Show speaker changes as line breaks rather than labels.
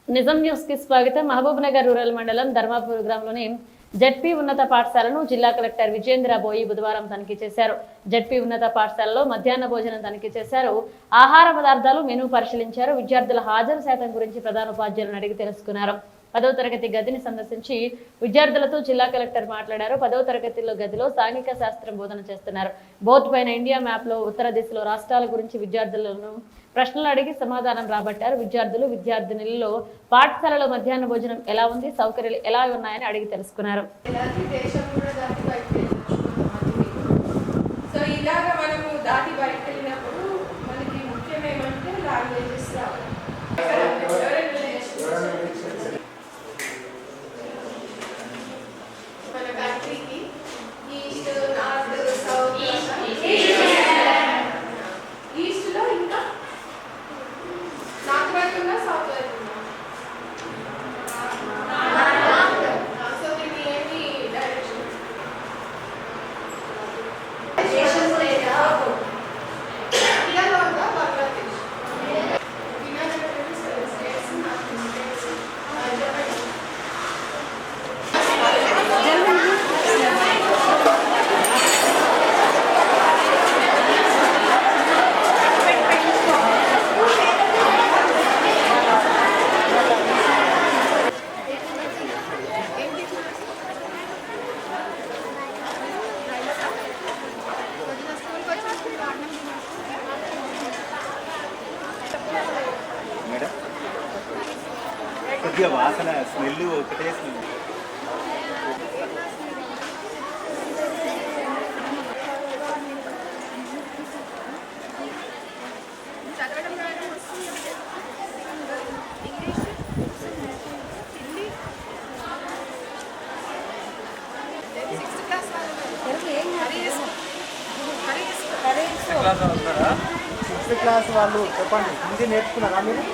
నిజం న్యూస్ కి స్వాగతం. మహబూబ్నగర్ రూరల్ మండలం ధర్మాపూర్ గ్రామంలోని జెడ్పీ ఉన్నత పాఠశాలను జిల్లా కలెక్టర్ విజేంద్ర బోయి బుధవారం తనిఖీ చేశారు. జెడ్పీ ఉన్నత పాఠశాలలో మధ్యాహ్న భోజనం తనిఖీ చేశారు. ఆహార పదార్థాలు మెనూ పరిశీలించారు. విద్యార్థుల హాజరు శాతం గురించి ప్రధానోపాధ్యాయులను అడిగి తెలుసుకున్నారు. 10వ తరగతి గదిని సందర్శించి విద్యార్థులతో జిల్లా కలెక్టర్ మాట్లాడారు. 10వ తరగతిలో గదిలో సాంఘిక శాస్త్రం బోధన చేస్తున్నారు. బోర్డు పైన ఇండియా మ్యాప్ లో ఉత్తర దిశలో రాష్ట్రాల గురించి విద్యార్థులను ప్రశ్నలు అడిగి సమాధానం రాబట్టారు. విద్యార్థులు విద్యార్థినులలో పాఠశాలలో మధ్యాహ్న భోజనం ఎలా ఉంది, సౌకర్యాలు ఎలా ఉన్నాయని అడిగి తెలుసుకున్నారు.
కొద్దిగా వాసన స్మెల్ ఒకటే స్మెల్.
సిక్స్త్ క్లాస్ వాళ్ళు చెప్పండి, హిందీ నేర్చుకున్నారా మీరు?